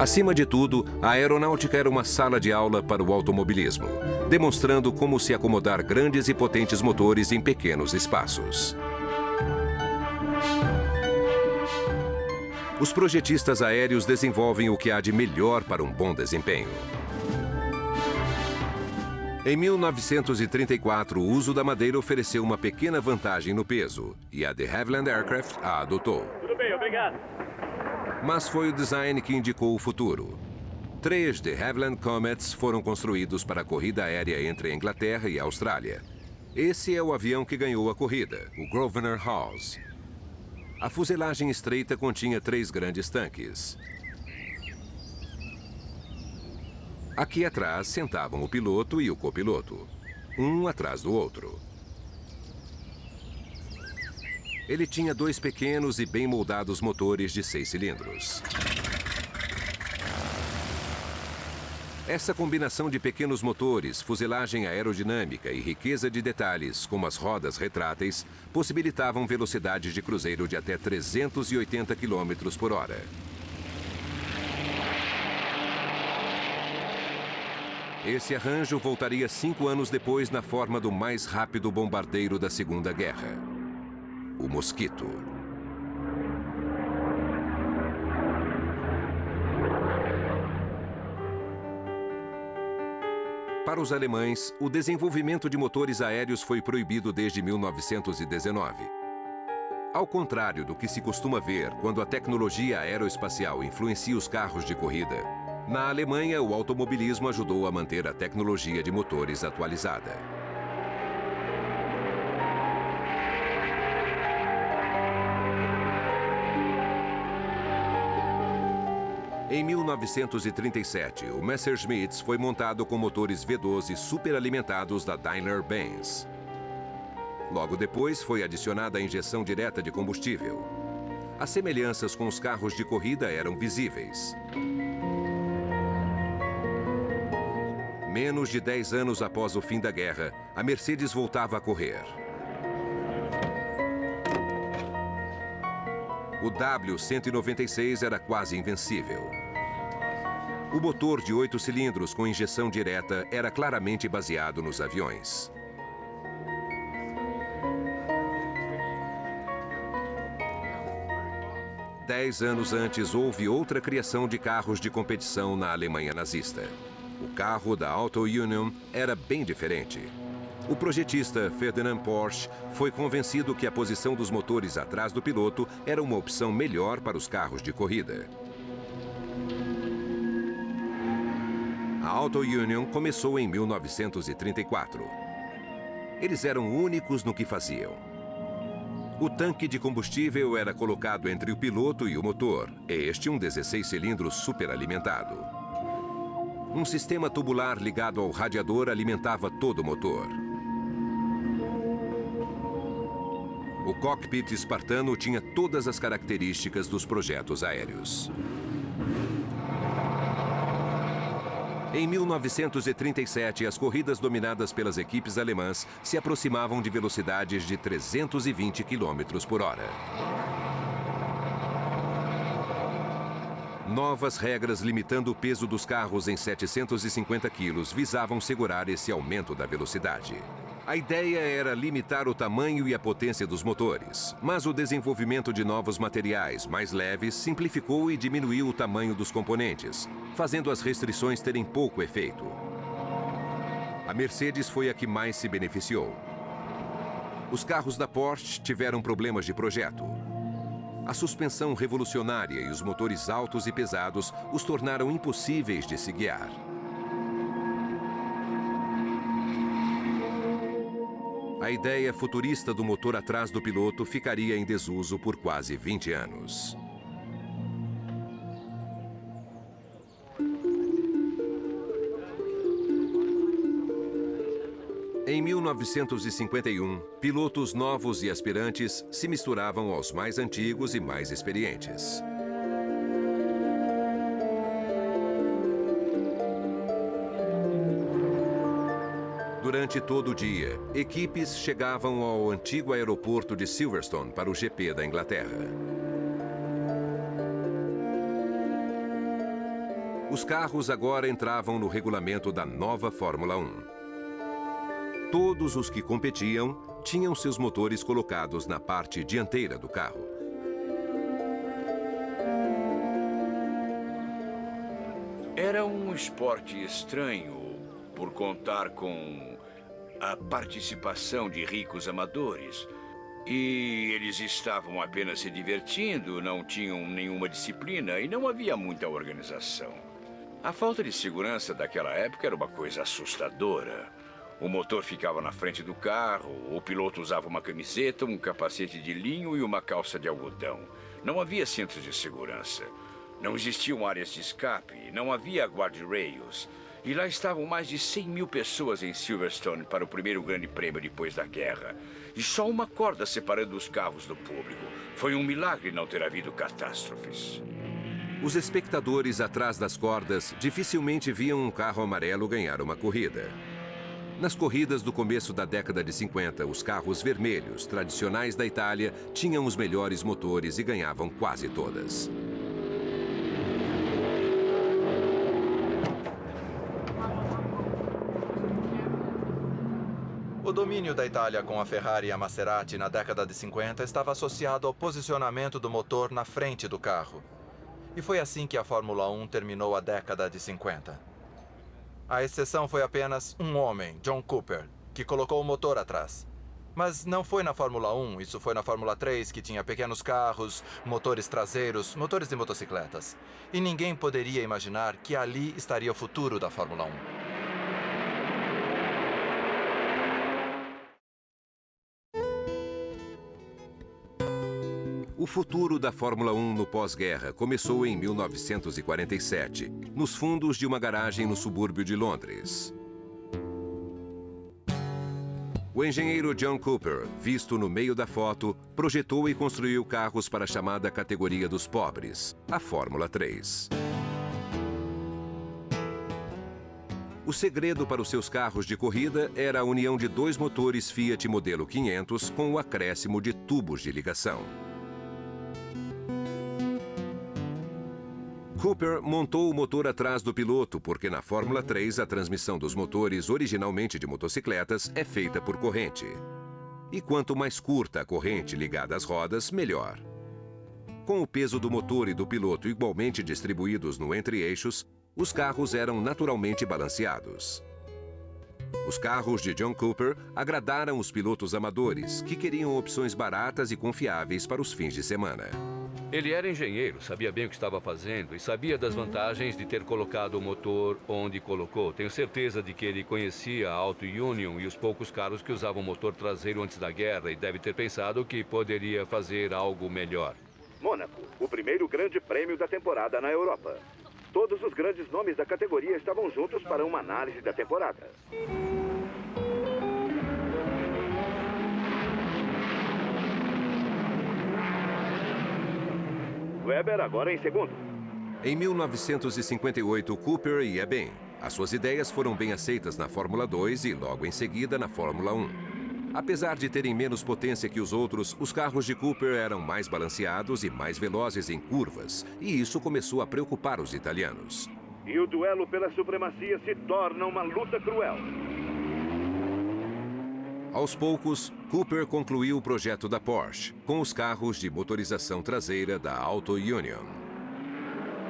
Acima de tudo, a aeronáutica era uma sala de aula para o automobilismo, demonstrando como se acomodar grandes e potentes motores em pequenos espaços. Os projetistas aéreos desenvolvem o que há de melhor para um bom desempenho. Em 1934, o uso da madeira ofereceu uma pequena vantagem no peso, e a de Havilland Aircraft a adotou. Tudo bem, obrigado. Mas foi o design que indicou o futuro. 3 de Havilland Comets foram construídos para a corrida aérea entre a Inglaterra e a Austrália. Esse é o avião que ganhou a corrida, o Grosvenor Hawes. A fuselagem estreita continha 3 grandes tanques. Aqui atrás sentavam o piloto e o copiloto, um atrás do outro. Ele tinha 2 pequenos e bem moldados motores de 6 cilindros. Essa combinação de pequenos motores, fuselagem aerodinâmica e riqueza de detalhes, como as rodas retráteis, possibilitavam velocidades de cruzeiro de até 380 km por hora. Esse arranjo voltaria 5 anos depois na forma do mais rápido bombardeiro da Segunda Guerra, o Mosquito. Para os alemães, o desenvolvimento de motores aéreos foi proibido desde 1919. Ao contrário do que se costuma ver quando a tecnologia aeroespacial influencia os carros de corrida, na Alemanha, o automobilismo ajudou a manter a tecnologia de motores atualizada. Em 1937, o Messerschmitt foi montado com motores V12 superalimentados da Daimler-Benz. Logo depois, foi adicionada a injeção direta de combustível. As semelhanças com os carros de corrida eram visíveis. Menos de 10 anos após o fim da guerra, a Mercedes voltava a correr. O W196 era quase invencível. O motor de 8 cilindros com injeção direta era claramente baseado nos aviões. Dez anos antes, houve outra criação de carros de competição na Alemanha nazista. O carro da Auto Union era bem diferente. O projetista Ferdinand Porsche foi convencido que a posição dos motores atrás do piloto era uma opção melhor para os carros de corrida. A Auto Union começou em 1934. Eles eram únicos no que faziam. O tanque de combustível era colocado entre o piloto e o motor, este um 16 cilindros superalimentado. Um sistema tubular ligado ao radiador alimentava todo o motor. O cockpit espartano tinha todas as características dos projetos aéreos. Em 1937, as corridas dominadas pelas equipes alemãs se aproximavam de velocidades de 320 km por hora. Novas regras limitando o peso dos carros em 750 quilos visavam segurar esse aumento da velocidade. A ideia era limitar o tamanho e a potência dos motores, mas o desenvolvimento de novos materiais mais leves simplificou e diminuiu o tamanho dos componentes, fazendo as restrições terem pouco efeito. A Mercedes foi a que mais se beneficiou. Os carros da Porsche tiveram problemas de projeto. A suspensão revolucionária e os motores altos e pesados os tornaram impossíveis de se guiar. A ideia futurista do motor atrás do piloto ficaria em desuso por quase 20 anos. Em 1951, pilotos novos e aspirantes se misturavam aos mais antigos e mais experientes. Durante todo o dia, equipes chegavam ao antigo aeroporto de Silverstone para o GP da Inglaterra. Os carros agora entravam no regulamento da nova Fórmula 1. Todos os que competiam tinham seus motores colocados na parte dianteira do carro. Era um esporte estranho por contar com a participação de ricos amadores. E eles estavam apenas se divertindo, não tinham nenhuma disciplina e não havia muita organização. A falta de segurança daquela época era uma coisa assustadora. O motor ficava na frente do carro, o piloto usava uma camiseta, um capacete de linho e uma calça de algodão. Não havia cintos de segurança. Não existiam áreas de escape, não havia guardrails. E lá estavam mais de 100 mil pessoas em Silverstone para o primeiro grande prêmio depois da guerra. E só uma corda separando os carros do público. Foi um milagre não ter havido catástrofes. Os espectadores atrás das cordas dificilmente viam um carro amarelo ganhar uma corrida. Nas corridas do começo da década de 50, os carros vermelhos, tradicionais da Itália, tinham os melhores motores e ganhavam quase todas. O domínio da Itália com a Ferrari e a Maserati na década de 50 estava associado ao posicionamento do motor na frente do carro. E foi assim que a Fórmula 1 terminou a década de 50. A exceção foi apenas um homem, John Cooper, que colocou o motor atrás. Mas não foi na Fórmula 1, isso foi na Fórmula 3, que tinha pequenos carros, motores traseiros, motores de motocicletas. E ninguém poderia imaginar que ali estaria o futuro da Fórmula 1. O futuro da Fórmula 1 no pós-guerra começou em 1947, nos fundos de uma garagem no subúrbio de Londres. O engenheiro John Cooper, visto no meio da foto, projetou e construiu carros para a chamada categoria dos pobres, a Fórmula 3. O segredo para os seus carros de corrida era a união de dois motores Fiat modelo 500 com o acréscimo de tubos de ligação. Cooper montou o motor atrás do piloto porque na Fórmula 3 a transmissão dos motores originalmente de motocicletas é feita por corrente. E quanto mais curta a corrente ligada às rodas, melhor. Com o peso do motor e do piloto igualmente distribuídos no entre-eixos, os carros eram naturalmente balanceados. Os carros de John Cooper agradaram os pilotos amadores, que queriam opções baratas e confiáveis para os fins de semana. Ele era engenheiro, sabia bem o que estava fazendo e sabia das vantagens de ter colocado o motor onde colocou. Tenho certeza de que ele conhecia a Auto Union e os poucos carros que usavam motor traseiro antes da guerra e deve ter pensado que poderia fazer algo melhor. Mônaco, o primeiro grande prêmio da temporada na Europa. Todos os grandes nomes da categoria estavam juntos para uma análise da temporada. Webber agora em segundo. Em 1958, Cooper ia bem. As suas ideias foram bem aceitas na Fórmula 2 e logo em seguida na Fórmula 1. Apesar de terem menos potência que os outros, os carros de Cooper eram mais balanceados e mais velozes em curvas, e isso começou a preocupar os italianos. E o duelo pela supremacia se torna uma luta cruel. Aos poucos, Cooper concluiu o projeto da Porsche, com os carros de motorização traseira da Auto Union.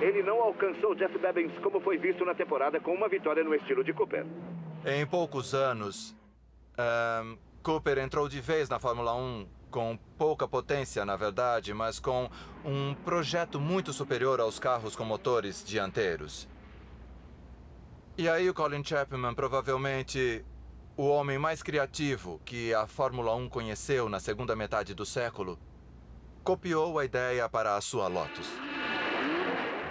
Ele não alcançou Jeff Bevins como foi visto na temporada com uma vitória no estilo de Cooper. Em poucos anos, Cooper entrou de vez na Fórmula 1 com pouca potência, na verdade, mas com um projeto muito superior aos carros com motores dianteiros. E aí o Colin Chapman, provavelmente o homem mais criativo que a Fórmula 1 conheceu na segunda metade do século, copiou a ideia para a sua Lotus.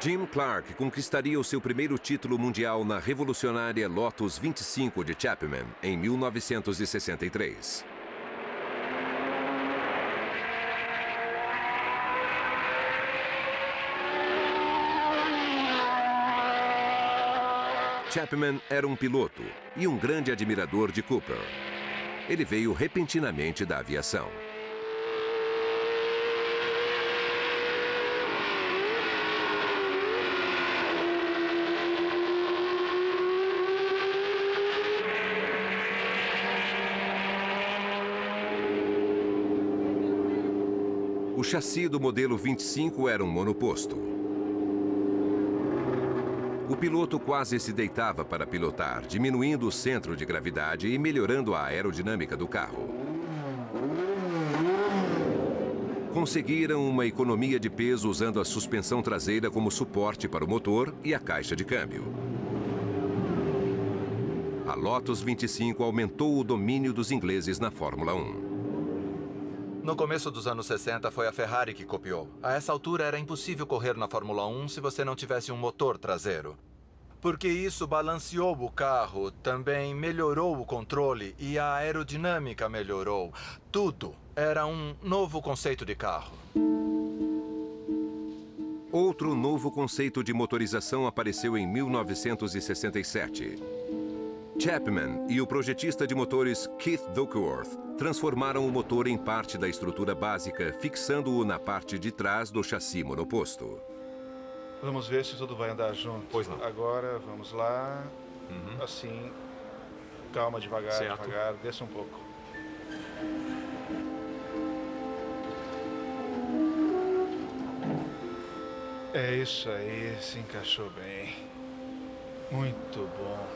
Jim Clark conquistaria o seu primeiro título mundial na revolucionária Lotus 25 de Chapman, em 1963. Chapman era um piloto e um grande admirador de Cooper. Ele veio repentinamente da aviação. O chassi do modelo 25 era um monoposto. O piloto quase se deitava para pilotar, diminuindo o centro de gravidade e melhorando a aerodinâmica do carro. Conseguiram uma economia de peso usando a suspensão traseira como suporte para o motor e a caixa de câmbio. A Lotus 25 aumentou o domínio dos ingleses na Fórmula 1. No começo dos anos 60, foi a Ferrari que copiou. A essa altura, era impossível correr na Fórmula 1 se você não tivesse um motor traseiro. Porque isso balanceou o carro, também melhorou o controle e a aerodinâmica melhorou. Tudo era um novo conceito de carro. Outro novo conceito de motorização apareceu em 1967. Chapman e o projetista de motores Keith Duckworth transformaram o motor em parte da estrutura básica, fixando-o na parte de trás do chassi monoposto. Vamos ver se tudo vai andar junto. Pois não. Agora, vamos lá. Assim. Calma, devagar, Certo. devagar. Desça um pouco. É isso aí, se encaixou bem. Muito bom.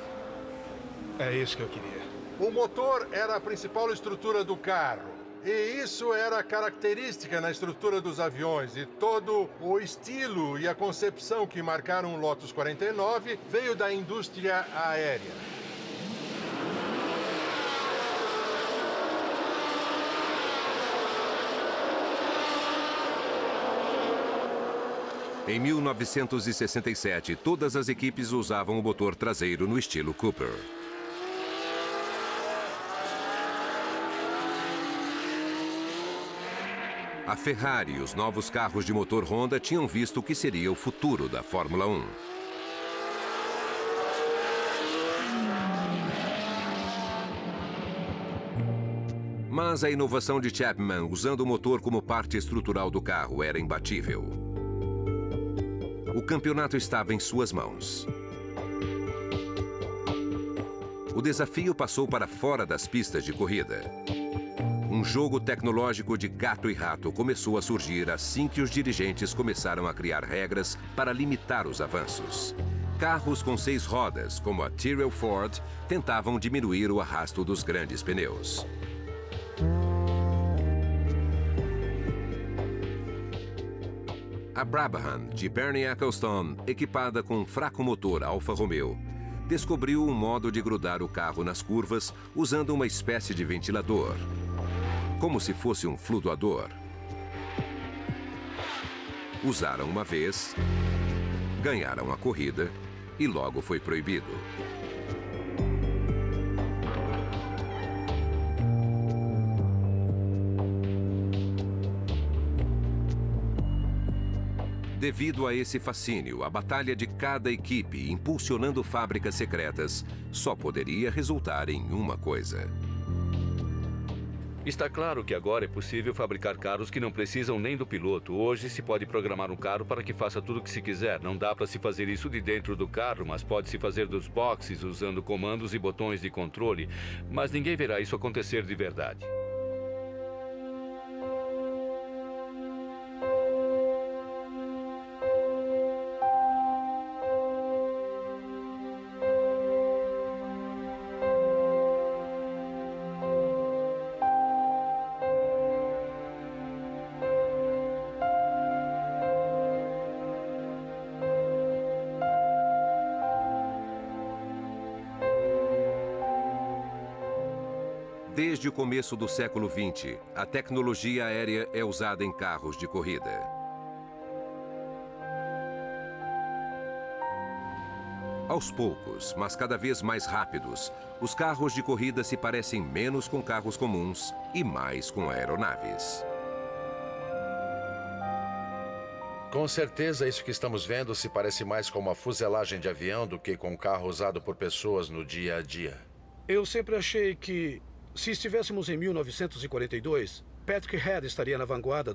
É isso que eu queria. O motor era a principal estrutura do carro. E isso era característica na estrutura dos aviões. E todo o estilo e a concepção que marcaram o Lotus 49 veio da indústria aérea. Em 1967, todas as equipes usavam o motor traseiro no estilo Cooper. A Ferrari e os novos carros de motor Honda tinham visto o que seria o futuro da Fórmula 1. Mas a inovação de Chapman, usando o motor como parte estrutural do carro, era imbatível. O campeonato estava em suas mãos. O desafio passou para fora das pistas de corrida. Um jogo tecnológico de gato e rato começou a surgir assim que os dirigentes começaram a criar regras para limitar os avanços. Carros com 6 rodas, como a Tyrrell Ford, tentavam diminuir o arrasto dos grandes pneus. A Brabham, de Bernie Ecclestone, equipada com um fraco motor Alfa Romeo, descobriu um modo de grudar o carro nas curvas usando uma espécie de ventilador, como se fosse um flutuador. Usaram uma vez, ganharam a corrida e logo foi proibido. Devido a esse fascínio, a batalha de cada equipe impulsionando fábricas secretas só poderia resultar em uma coisa. Está claro que agora é possível fabricar carros que não precisam nem do piloto. Hoje se pode programar um carro para que faça tudo o que se quiser. Não dá para se fazer isso de dentro do carro, mas pode-se fazer dos boxes usando comandos e botões de controle. Mas ninguém verá isso acontecer de verdade. Desde o começo do século XX, a tecnologia aérea é usada em carros de corrida. Aos poucos, mas cada vez mais rápidos, os carros de corrida se parecem menos com carros comuns e mais com aeronaves. Com certeza, isso que estamos vendo se parece mais com uma fuselagem de avião do que com um carro usado por pessoas no dia a dia. Eu sempre achei que, se estivéssemos em 1942, Patrick Head estaria na vanguarda do